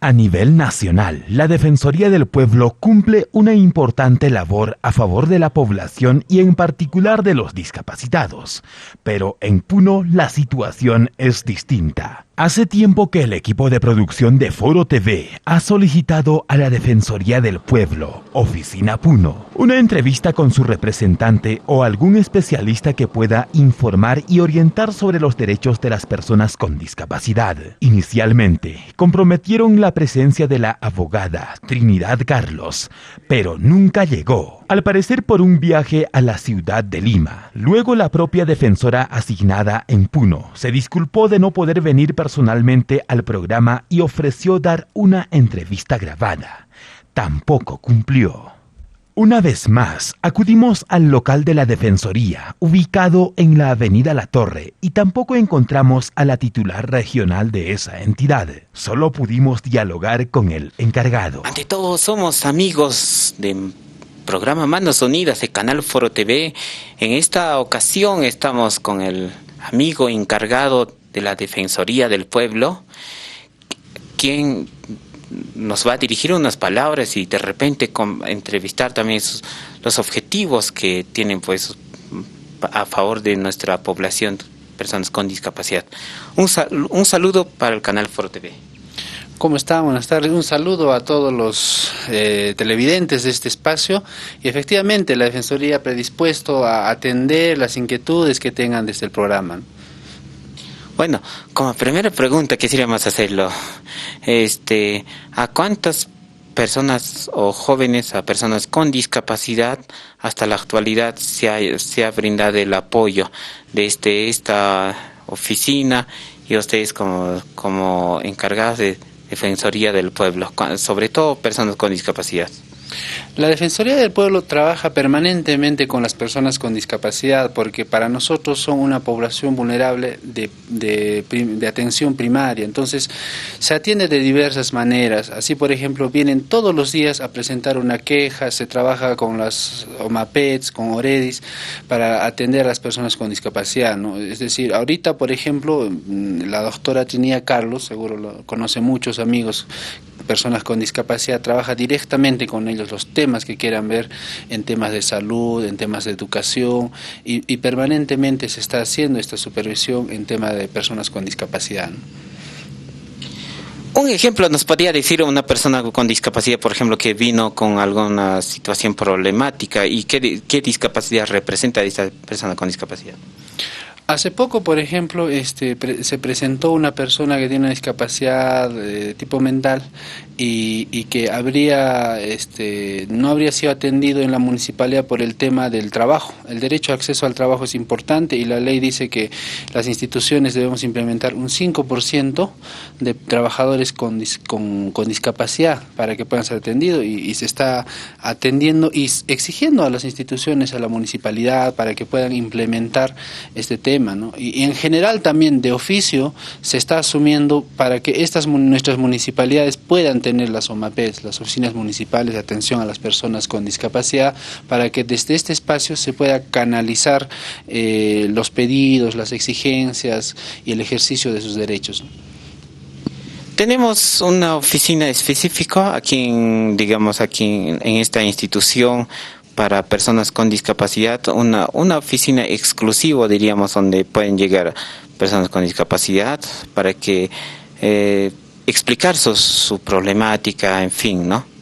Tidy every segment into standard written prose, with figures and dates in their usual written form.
A nivel nacional, la Defensoría del Pueblo cumple una importante labor a favor de la población y en particular de los discapacitados. Pero en Puno la situación es distinta. Hace tiempo que el equipo de producción de Foro TV ha solicitado a la Defensoría del Pueblo, Oficina Puno, una entrevista con su representante o algún especialista que pueda informar y orientar sobre los derechos de las personas con discapacidad. Inicialmente, comprometieron la presencia de la abogada Trinidad Carlos, pero nunca llegó, al parecer por un viaje a la ciudad de Lima. Luego la propia defensora asignada en Puno se disculpó de no poder venir personalmente al programa y ofreció dar una entrevista grabada. Tampoco cumplió. Una vez más, acudimos al local de la Defensoría, ubicado en la Avenida La Torre, y tampoco encontramos a la titular regional de esa entidad. Solo pudimos dialogar con el encargado. Ante todo, somos amigos de programa Manos Unidas de Canal Foro TV. En esta ocasión estamos con el amigo encargado de la Defensoría del Pueblo, quien nos va a dirigir unas palabras y de repente entrevistar también los objetivos que tienen pues a favor de nuestra población, personas con discapacidad. Un saludo para el Canal Foro TV. ¿Cómo están? Buenas tardes. Un saludo a todos los televidentes de este espacio. Y efectivamente la Defensoría ha predispuesto a atender las inquietudes que tengan desde el programa. Bueno, como primera pregunta quisiéramos hacerlo, ¿a cuántas personas o jóvenes, a personas con discapacidad hasta la actualidad se ha brindado el apoyo de esta oficina y ustedes como encargados de Defensoría del Pueblo, sobre todo personas con discapacidad? La Defensoría del Pueblo trabaja permanentemente con las personas con discapacidad porque para nosotros son una población vulnerable de atención primaria. Entonces se atiende de diversas maneras. Así, por ejemplo, vienen todos los días a presentar una queja, se trabaja con las OMAPETs, con OREDIS, para atender a las personas con discapacidad, ¿no? Es decir, ahorita, por ejemplo, la doctora Trinidad Carlos, seguro lo conoce muchos amigos, personas con discapacidad, trabaja directamente con ellos los temas que quieran ver en temas de salud, en temas de educación y permanentemente se está haciendo esta supervisión en temas de personas con discapacidad, ¿no? Un ejemplo, ¿nos podría decir una persona con discapacidad, por ejemplo, que vino con alguna situación problemática y qué discapacidad representa esta persona con discapacidad? Hace poco, por ejemplo, se presentó una persona que tiene una discapacidad de tipo mental y que no habría sido atendido en la municipalidad por el tema del trabajo. El derecho a acceso al trabajo es importante y la ley dice que las instituciones debemos implementar un 5% de trabajadores con discapacidad para que puedan ser atendidos y se está atendiendo y exigiendo a las instituciones, a la municipalidad, para que puedan implementar este tema, ¿no? Y en general también de oficio se está asumiendo para que nuestras municipalidades puedan tener las OMAPEs, las oficinas municipales de atención a las personas con discapacidad, para que desde este espacio se pueda canalizar los pedidos, las exigencias y el ejercicio de sus derechos. Tenemos una oficina específica aquí en esta institución para personas con discapacidad, una oficina exclusiva, diríamos, donde pueden llegar personas con discapacidad para que explicar su problemática, en fin, ¿no?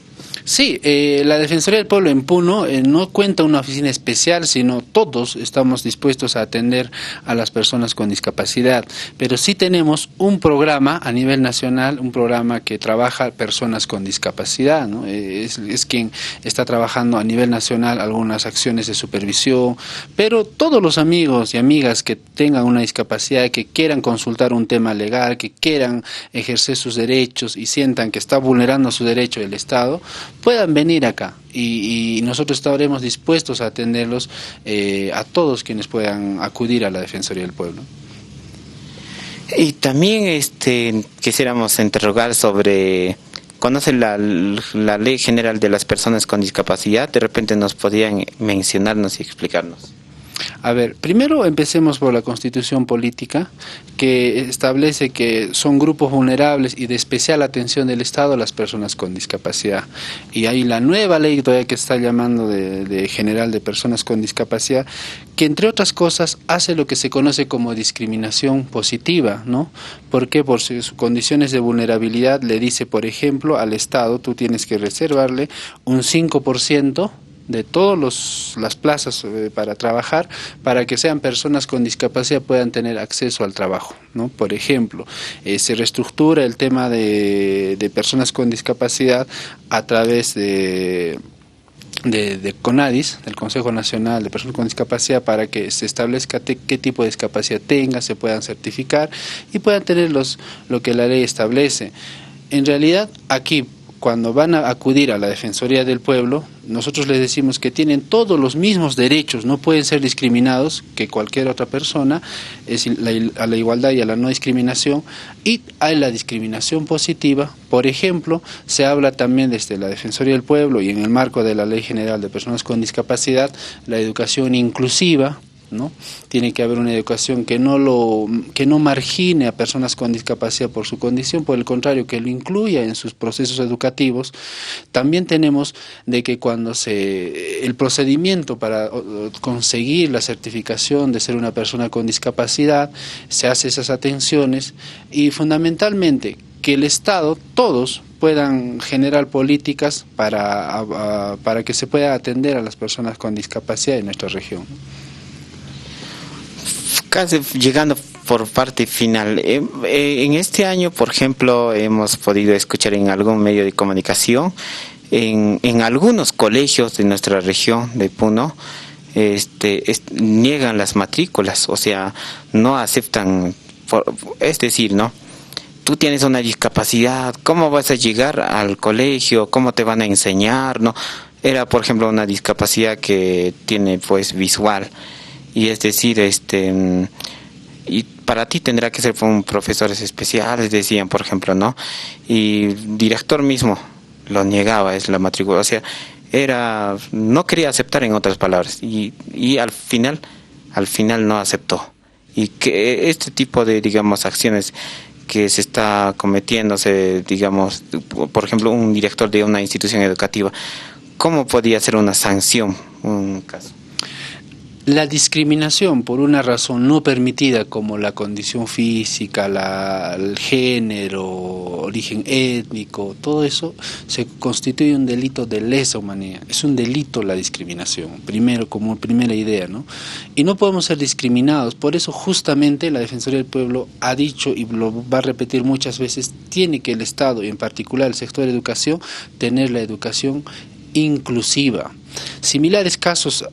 Sí, la Defensoría del Pueblo en Puno no cuenta una oficina especial, sino todos estamos dispuestos a atender a las personas con discapacidad, pero sí tenemos un programa a nivel nacional, un programa que trabaja personas con discapacidad, ¿no? Es quien está trabajando a nivel nacional algunas acciones de supervisión, pero todos los amigos y amigas que tengan una discapacidad, que quieran consultar un tema legal, que quieran ejercer sus derechos y sientan que está vulnerando su derecho el Estado, puedan venir acá y nosotros estaremos dispuestos a atenderlos a todos quienes puedan acudir a la Defensoría del Pueblo. Y también quisiéramos interrogar sobre, ¿conoce la Ley General de las Personas con Discapacidad? De repente nos podrían mencionarnos y explicarnos. A ver, primero empecemos por la Constitución Política, que establece que son grupos vulnerables y de especial atención del Estado las personas con discapacidad. Y hay la nueva ley todavía que está llamando de General de Personas con Discapacidad, que entre otras cosas hace lo que se conoce como discriminación positiva, ¿no? ¿Por qué? Por sus condiciones de vulnerabilidad le dice, por ejemplo, al Estado, tú tienes que reservarle un 5% de todas las plazas para trabajar, para que sean personas con discapacidad puedan tener acceso al trabajo, ¿no? Por ejemplo, se reestructura el tema de personas con discapacidad a través de CONADIS, del Consejo Nacional de Personas con Discapacidad, para que se establezca qué tipo de discapacidad tenga, se puedan certificar y puedan tener lo que la ley establece. En realidad, aquí, cuando van a acudir a la Defensoría del Pueblo, nosotros les decimos que tienen todos los mismos derechos, no pueden ser discriminados que cualquier otra persona, es a la igualdad y a la no discriminación, y hay la discriminación positiva. Por ejemplo, se habla también desde la Defensoría del Pueblo y en el marco de la Ley General de Personas con Discapacidad, la educación inclusiva, ¿no? Tiene que haber una educación que no margine a personas con discapacidad por su condición, por el contrario, que lo incluya en sus procesos educativos. También tenemos de que cuando el procedimiento para conseguir la certificación de ser una persona con discapacidad, se hace esas atenciones y fundamentalmente que el Estado, todos, puedan generar políticas para que se pueda atender a las personas con discapacidad en nuestra región. Casi llegando por parte final, en este año, por ejemplo, hemos podido escuchar en algún medio de comunicación, en algunos colegios de nuestra región de Puno, niegan las matrículas, o sea, no aceptan, es decir, ¿no? Tú tienes una discapacidad, ¿cómo vas a llegar al colegio? ¿Cómo te van a enseñar? ¿No? Era, por ejemplo, una discapacidad que tiene, pues, visual. Y es decir, y para ti tendrá que ser con profesores especiales, decían, por ejemplo, ¿no? Y el director mismo lo negaba, es la matrícula, o sea, no quería aceptar, en otras palabras, y al final no aceptó. Y que este tipo de, digamos, acciones que se está cometiéndose, digamos, por ejemplo, un director de una institución educativa, ¿cómo podía ser una sanción un caso? La discriminación por una razón no permitida como la condición física, el género, origen étnico, todo eso se constituye un delito de lesa humanidad. Es un delito la discriminación, primero, como primera idea, ¿no? Y no podemos ser discriminados, por eso justamente la Defensoría del Pueblo ha dicho, y lo va a repetir muchas veces, tiene que el Estado, y en particular el sector de educación, tener la educación inclusiva. Similares casos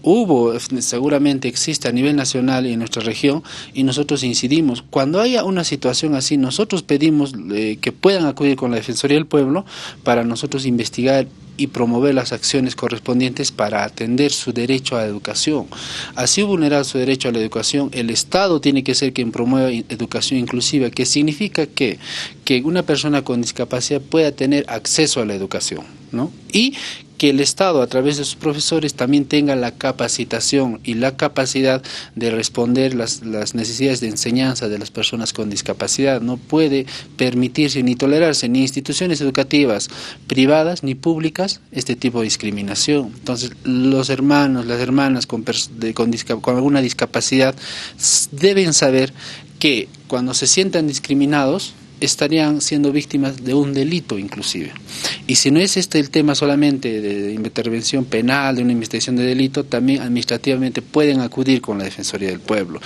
seguramente existe a nivel nacional y en nuestra región, y nosotros incidimos. Cuando haya una situación así, nosotros pedimos que puedan acudir con la Defensoría del Pueblo para nosotros investigar y promover las acciones correspondientes para atender su derecho a la educación. Así vulnerar su derecho a la educación, el Estado tiene que ser quien promueva educación inclusiva, que significa que una persona con discapacidad pueda tener acceso a la educación, ¿no? Y que el Estado, a través de sus profesores, también tenga la capacitación y la capacidad de responder las necesidades de enseñanza de las personas con discapacidad. No puede permitirse ni tolerarse ni instituciones educativas privadas ni públicas este tipo de discriminación. Entonces, los hermanos, las hermanas con alguna discapacidad deben saber que cuando se sientan discriminados, estarían siendo víctimas de un delito inclusive. Y si no es el tema solamente de intervención penal, de una investigación de delito, también administrativamente pueden acudir con la Defensoría del Pueblo,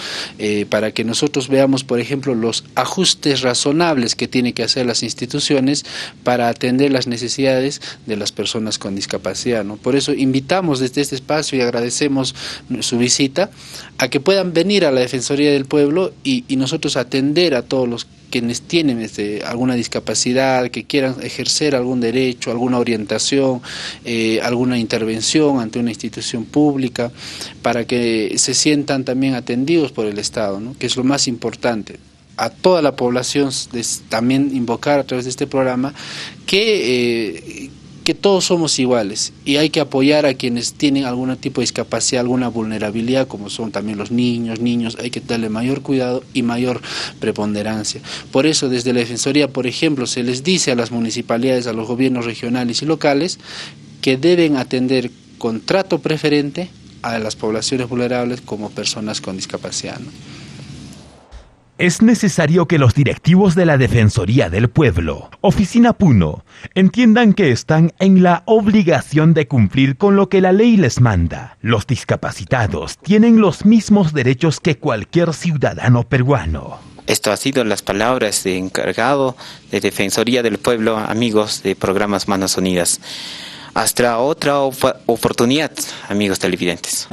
para que nosotros veamos, por ejemplo, los ajustes razonables que tienen que hacer las instituciones para atender las necesidades de las personas con discapacidad, ¿no? Por eso invitamos desde este espacio y agradecemos su visita, a que puedan venir a la Defensoría del Pueblo y nosotros atender a todos los quienes tienen alguna discapacidad, que quieran ejercer algún derecho, alguna orientación, alguna intervención ante una institución pública, para que se sientan también atendidos por el Estado, ¿no? Que es lo más importante. A toda la población también invocar a través de este programa que que todos somos iguales y hay que apoyar a quienes tienen algún tipo de discapacidad, alguna vulnerabilidad, como son también los niños, hay que darle mayor cuidado y mayor preponderancia. Por eso desde la Defensoría, por ejemplo, se les dice a las municipalidades, a los gobiernos regionales y locales que deben atender con trato preferente a las poblaciones vulnerables como personas con discapacidad, ¿no? Es necesario que los directivos de la Defensoría del Pueblo, Oficina Puno, entiendan que están en la obligación de cumplir con lo que la ley les manda. Los discapacitados tienen los mismos derechos que cualquier ciudadano peruano. Esto ha sido las palabras de encargado de Defensoría del Pueblo, amigos de Programas Manos Unidas. Hasta otra oportunidad, amigos televidentes.